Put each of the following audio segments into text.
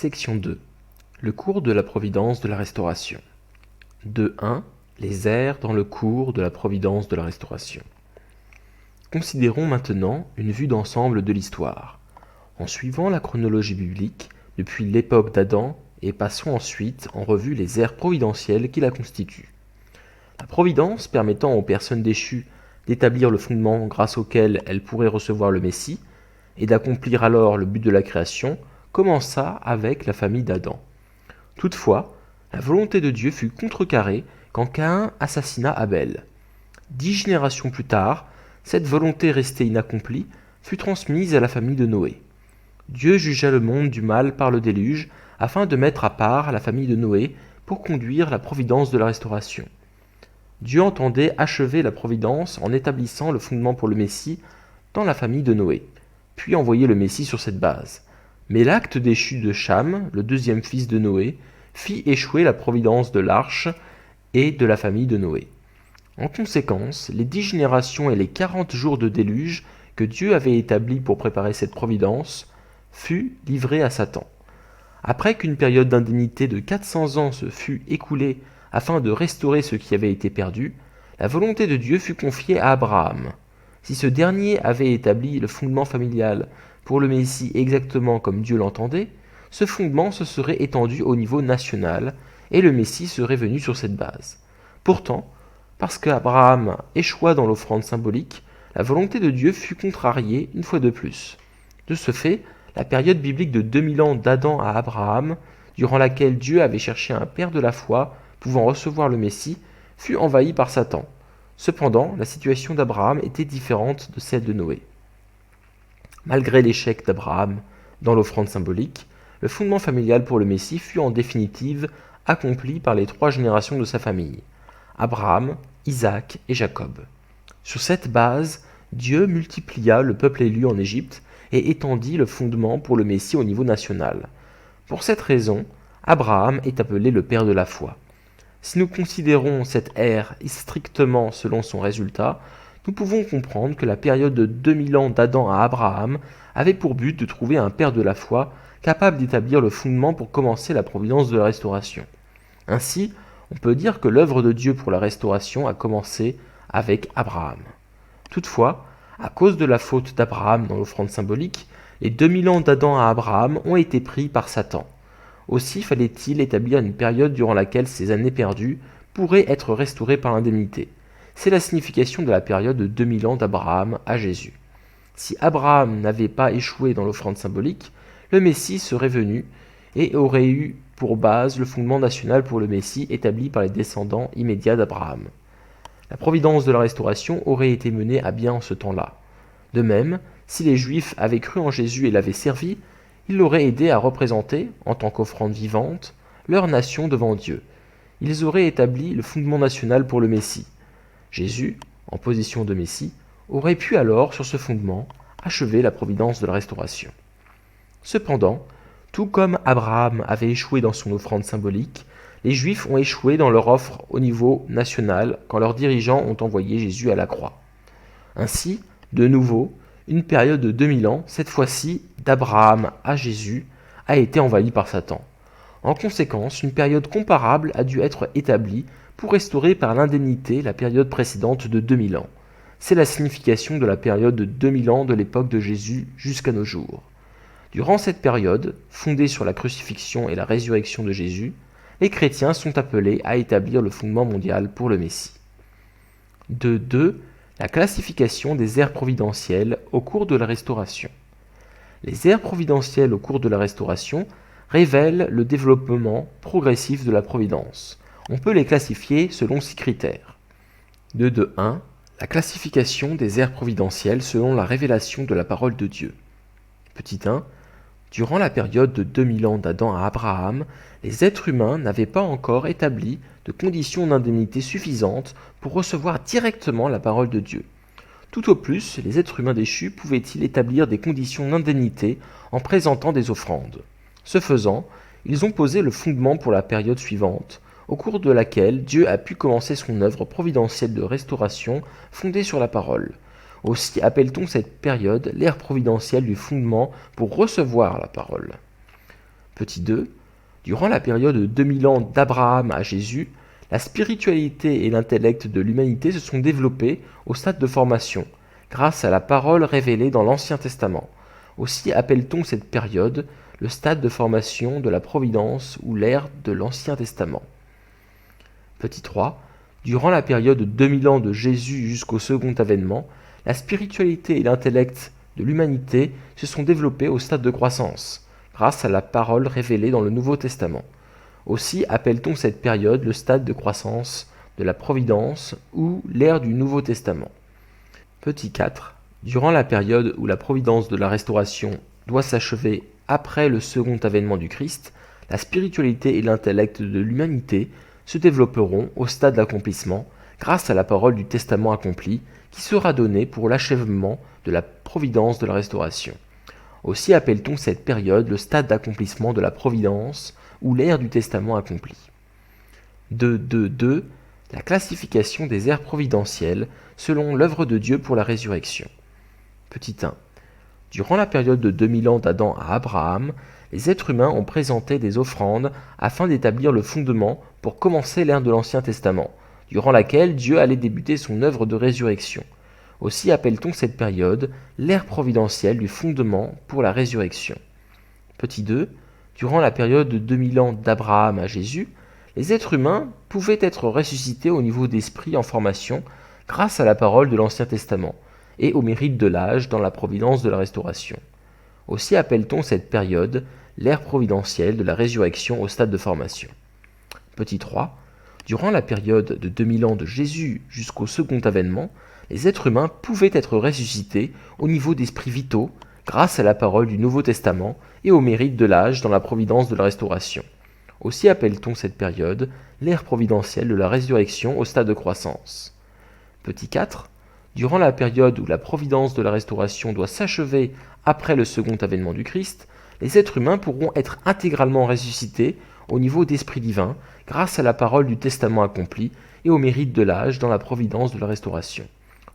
Section 2. Le cours de la providence de la restauration. 2.1. Les ères dans le cours de la providence de la restauration. Considérons maintenant une vue d'ensemble de l'histoire, en suivant la chronologie biblique depuis l'époque d'Adam et passons ensuite en revue les ères providentielles qui la constituent. La providence permettant aux personnes déchues d'établir le fondement grâce auquel elles pourraient recevoir le Messie et d'accomplir alors le but de la création commença avec la famille d'Adam. Toutefois, la volonté de Dieu fut contrecarrée quand Caïn assassina Abel. 10 générations plus tard, cette volonté restée inaccomplie fut transmise à la famille de Noé. Dieu jugea le monde du mal par le déluge afin de mettre à part la famille de Noé pour conduire la providence de la restauration. Dieu entendait achever la providence en établissant le fondement pour le Messie dans la famille de Noé, puis envoyer le Messie sur cette base. Mais l'acte déchu de Cham, le deuxième fils de Noé, fit échouer la providence de l'arche et de la famille de Noé. En conséquence, les 10 générations et les 40 jours de déluge que Dieu avait établis pour préparer cette providence fut livrés à Satan. Après qu'une période d'indemnité de 400 ans se fut écoulée afin de restaurer ce qui avait été perdu, la volonté de Dieu fut confiée à Abraham. Si ce dernier avait établi le fondement familial pour le Messie exactement comme Dieu l'entendait, ce fondement se serait étendu au niveau national et le Messie serait venu sur cette base. Pourtant, parce qu'Abraham échoua dans l'offrande symbolique, la volonté de Dieu fut contrariée une fois de plus. De ce fait, la période biblique de 2000 ans d'Adam à Abraham, durant laquelle Dieu avait cherché un père de la foi pouvant recevoir le Messie, fut envahie par Satan. Cependant, la situation d'Abraham était différente de celle de Noé. Malgré l'échec d'Abraham dans l'offrande symbolique, le fondement familial pour le Messie fut en définitive accompli par les 3 générations de sa famille, Abraham, Isaac et Jacob. Sur cette base, Dieu multiplia le peuple élu en Égypte et étendit le fondement pour le Messie au niveau national. Pour cette raison, Abraham est appelé le père de la foi. Si nous considérons cette ère strictement selon son résultat, nous pouvons comprendre que la période de 2000 ans d'Adam à Abraham avait pour but de trouver un père de la foi capable d'établir le fondement pour commencer la providence de la restauration. Ainsi, on peut dire que l'œuvre de Dieu pour la restauration a commencé avec Abraham. Toutefois, à cause de la faute d'Abraham dans l'offrande symbolique, les 2000 ans d'Adam à Abraham ont été pris par Satan. Aussi fallait-il établir une période durant laquelle ces années perdues pourraient être restaurées par l'indemnité. C'est la signification de la période de 2000 ans d'Abraham à Jésus. Si Abraham n'avait pas échoué dans l'offrande symbolique, le Messie serait venu et aurait eu pour base le fondement national pour le Messie établi par les descendants immédiats d'Abraham. La providence de la restauration aurait été menée à bien en ce temps-là. De même, si les Juifs avaient cru en Jésus et l'avaient servi, ils l'auraient aidé à représenter, en tant qu'offrande vivante, leur nation devant Dieu. Ils auraient établi le fondement national pour le Messie. Jésus, en position de Messie, aurait pu alors, sur ce fondement, achever la providence de la restauration. Cependant, tout comme Abraham avait échoué dans son offrande symbolique, les Juifs ont échoué dans leur offre au niveau national quand leurs dirigeants ont envoyé Jésus à la croix. Ainsi, de nouveau, une période de 2000 ans, cette fois-ci d'Abraham à Jésus, a été envahie par Satan. En conséquence, une période comparable a dû être établie pour restaurer par l'indemnité la période précédente de 2000 ans. C'est la signification de la période de 2000 ans de l'époque de Jésus jusqu'à nos jours. Durant cette période, fondée sur la crucifixion et la résurrection de Jésus, les chrétiens sont appelés à établir le fondement mondial pour le Messie. 2. La classification des ères providentielles au cours de la restauration. Les ères providentielles au cours de la restauration révèlent le développement progressif de la providence. On peut les classifier selon 6 critères. 2.1. La classification des ères providentielles selon la révélation de la parole de Dieu. Petit 1. Durant la période de 2000 ans d'Adam à Abraham, les êtres humains n'avaient pas encore établi de conditions d'indemnité suffisantes pour recevoir directement la parole de Dieu. Tout au plus, les êtres humains déchus pouvaient-ils établir des conditions d'indemnité en présentant des offrandes. Ce faisant, ils ont posé le fondement pour la période suivante, au cours de laquelle Dieu a pu commencer son œuvre providentielle de restauration fondée sur la parole. Aussi appelle-t-on cette période l'ère providentielle du fondement pour recevoir la parole. Petit 2. Durant la période de 2000 ans d'Abraham à Jésus, la spiritualité et l'intellect de l'humanité se sont développés au stade de formation, grâce à la parole révélée dans l'Ancien Testament. Aussi appelle-t-on cette période le stade de formation de la providence ou l'ère de l'Ancien Testament. Petit 3. Durant la période de 2000 ans de Jésus jusqu'au second avènement, la spiritualité et l'intellect de l'humanité se sont développés au stade de croissance, grâce à la parole révélée dans le Nouveau Testament. Aussi appelle-t-on cette période le stade de croissance de la providence ou l'ère du Nouveau Testament. Petit 4. Durant la période où la providence de la restauration doit s'achever après le second avènement du Christ, la spiritualité et l'intellect de l'humanité se développeront au stade d'accomplissement grâce à la parole du testament accompli qui sera donnée pour l'achèvement de la providence de la restauration. Aussi appelle-t-on cette période le stade d'accomplissement de la providence ou l'ère du testament accompli. 2.2.2. La classification des ères providentielles selon l'œuvre de Dieu pour la résurrection. Petit 1. Durant la période de 2000 ans d'Adam à Abraham, les êtres humains ont présenté des offrandes afin d'établir le fondement pour commencer l'ère de l'Ancien Testament, durant laquelle Dieu allait débuter son œuvre de résurrection. Aussi appelle-t-on cette période l'ère providentielle du fondement pour la résurrection. Petit 2. Durant la période de 2000 ans d'Abraham à Jésus, les êtres humains pouvaient être ressuscités au niveau d'esprit en formation grâce à la parole de l'Ancien Testament et au mérite de l'âge dans la providence de la restauration. Aussi appelle-t-on cette période l'ère providentielle de la résurrection au stade de formation. Petit 3. Durant la période de 2000 ans de Jésus jusqu'au second avènement, les êtres humains pouvaient être ressuscités au niveau d'esprits vitaux grâce à la parole du Nouveau Testament et au mérite de l'âge dans la providence de la restauration. Aussi appelle-t-on cette période l'ère providentielle de la résurrection au stade de croissance. Petit 4. Durant la période où la providence de la restauration doit s'achever après le second avènement du Christ, les êtres humains pourront être intégralement ressuscités au niveau d'esprit divin grâce à la parole du testament accompli et au mérite de l'âge dans la providence de la restauration.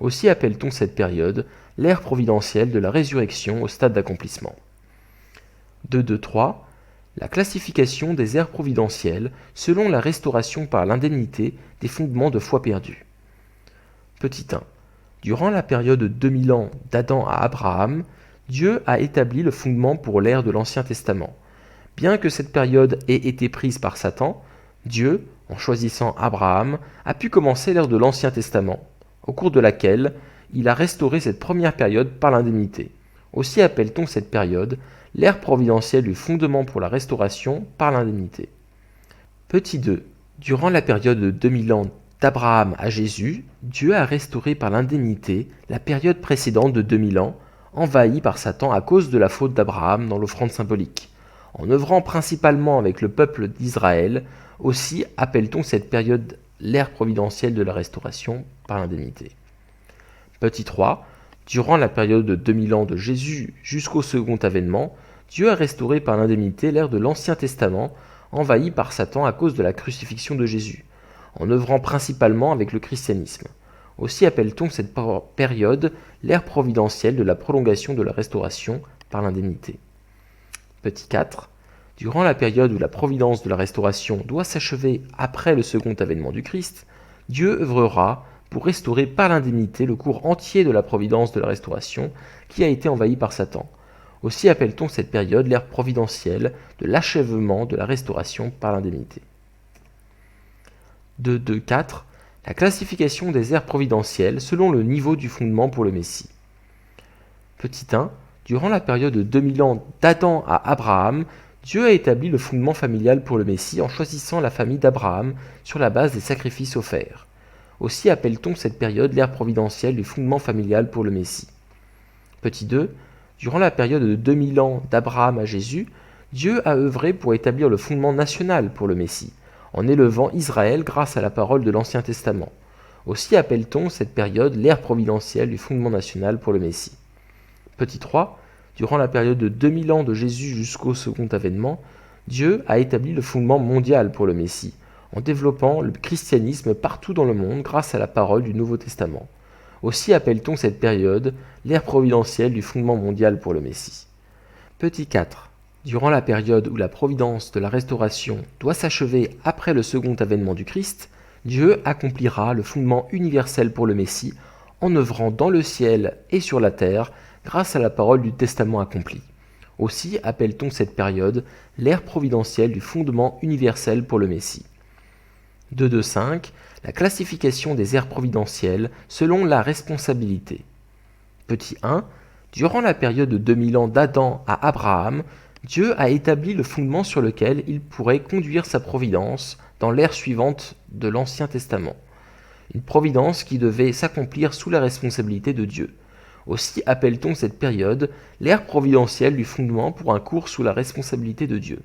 Aussi appelle-t-on cette période l'ère providentielle de la résurrection au stade d'accomplissement. 2.2.3. La classification des ères providentielles selon la restauration par l'indemnité des fondements de foi perdus. Petit 1. Durant la période de 2000 ans d'Adam à Abraham, Dieu a établi le fondement pour l'ère de l'Ancien Testament. Bien que cette période ait été prise par Satan, Dieu, en choisissant Abraham, a pu commencer l'ère de l'Ancien Testament, au cours de laquelle il a restauré cette première période par l'indemnité. Aussi appelle-t-on cette période l'ère providentielle du fondement pour la restauration par l'indemnité. Petit 2. Durant la période de 2000 ans d'Abraham à Jésus, Dieu a restauré par l'indemnité la période précédente de 2000 ans, envahie par Satan à cause de la faute d'Abraham dans l'offrande symbolique. En œuvrant principalement avec le peuple d'Israël, aussi appelle-t-on cette période l'ère providentielle de la restauration par l'indemnité. Petit 3. Durant la période de 2000 ans de Jésus jusqu'au second avènement, Dieu a restauré par l'indemnité l'ère de l'Ancien Testament, envahie par Satan à cause de la crucifixion de Jésus, en œuvrant principalement avec le christianisme. Aussi appelle-t-on cette période l'ère providentielle de la prolongation de la restauration par l'indemnité. Petit 4. Durant la période où la providence de la restauration doit s'achever après le second avènement du Christ, Dieu œuvrera pour restaurer par l'indemnité le cours entier de la providence de la restauration qui a été envahi par Satan. Aussi appelle-t-on cette période l'ère providentielle de l'achèvement de la restauration par l'indemnité. 2.2.4. La classification des ères providentielles selon le niveau du fondement pour le Messie. Petit 1. Durant la période de 2000 ans d'Adam à Abraham, Dieu a établi le fondement familial pour le Messie en choisissant la famille d'Abraham sur la base des sacrifices offerts. Aussi appelle-t-on cette période l'ère providentielle du fondement familial pour le Messie. Petit 2. Durant la période de 2000 ans d'Abraham à Jésus, Dieu a œuvré pour établir le fondement national pour le Messie, en élevant Israël grâce à la parole de l'Ancien Testament. Aussi appelle-t-on cette période l'ère providentielle du fondement national pour le Messie. Petit 3. Durant la période de 2000 ans de Jésus jusqu'au second avènement, Dieu a établi le fondement mondial pour le Messie, en développant le christianisme partout dans le monde grâce à la parole du Nouveau Testament. Aussi appelle-t-on cette période l'ère providentielle du fondement mondial pour le Messie. Petit 4. Durant la période où la providence de la restauration doit s'achever après le second avènement du Christ, Dieu accomplira le fondement universel pour le Messie en œuvrant dans le ciel et sur la terre grâce à la parole du testament accompli. Aussi appelle-t-on cette période l'ère providentielle du fondement universel pour le Messie. 2.2.5 La classification des ères providentielles selon la responsabilité. Petit 1. Durant la période de 2000 ans d'Adam à Abraham, Dieu a établi le fondement sur lequel il pourrait conduire sa providence dans l'ère suivante de l'Ancien Testament. Une providence qui devait s'accomplir sous la responsabilité de Dieu. Aussi appelle-t-on cette période l'ère providentielle du fondement pour un cours sous la responsabilité de Dieu.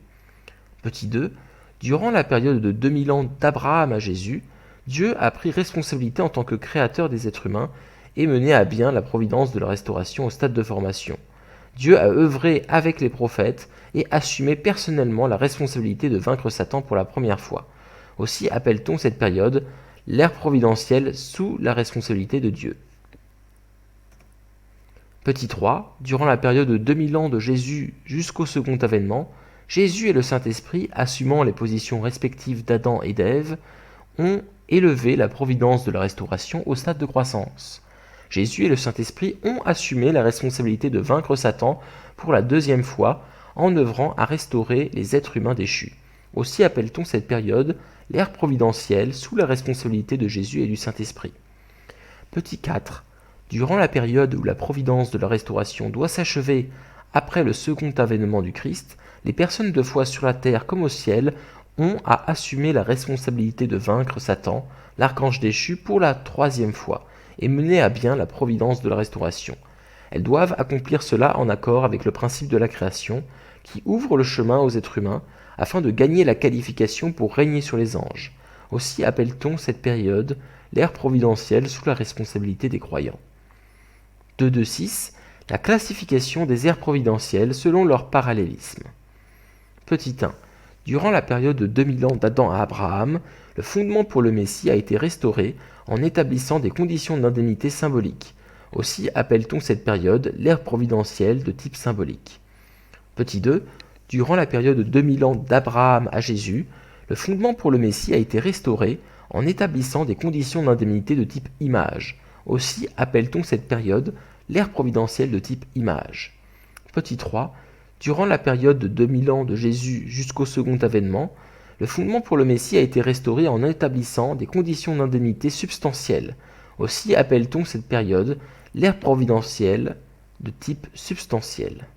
Petit 2. Durant la période de 2000 ans d'Abraham à Jésus, Dieu a pris responsabilité en tant que créateur des êtres humains et mené à bien la providence de la restauration au stade de formation. Dieu a œuvré avec les prophètes et assumé personnellement la responsabilité de vaincre Satan pour la première fois. Aussi appelle-t-on cette période l'ère providentielle sous la responsabilité de Dieu. Petit 3. Durant la période de 2000 ans de Jésus jusqu'au second avènement, Jésus et le Saint-Esprit, assumant les positions respectives d'Adam et d'Ève, ont élevé la providence de la restauration au stade de croissance. Jésus et le Saint-Esprit ont assumé la responsabilité de vaincre Satan pour la deuxième fois en œuvrant à restaurer les êtres humains déchus. Aussi appelle-t-on cette période l'ère providentielle sous la responsabilité de Jésus et du Saint-Esprit. Petit 4. Durant la période où la providence de la restauration doit s'achever après le second avènement du Christ, les personnes de foi sur la terre comme au ciel ont à assumer la responsabilité de vaincre Satan, l'archange déchu, pour la troisième fois, et mener à bien la providence de la restauration. Elles doivent accomplir cela en accord avec le principe de la création, qui ouvre le chemin aux êtres humains afin de gagner la qualification pour régner sur les anges. Aussi appelle-t-on cette période l'ère providentielle sous la responsabilité des croyants. 2.2.6 La classification des ères providentielles selon leur parallélisme. Petit 1. Durant la période de 2000 ans d'Adam à Abraham, le fondement pour le Messie a été restauré en établissant des conditions d'indemnité symboliques. Aussi appelle-t-on cette période l'ère providentielle de type symbolique. Petit 2. Durant la période de 2000 ans d'Abraham à Jésus, le fondement pour le Messie a été restauré en établissant des conditions d'indemnité de type image. Aussi appelle-t-on cette période l'ère providentielle de type image. Petit 3. Durant la période de 2000 ans de Jésus jusqu'au second avènement, le fondement pour le Messie a été restauré en établissant des conditions d'indemnité substantielles. Aussi appelle-t-on cette période l'ère providentielle de type substantiel.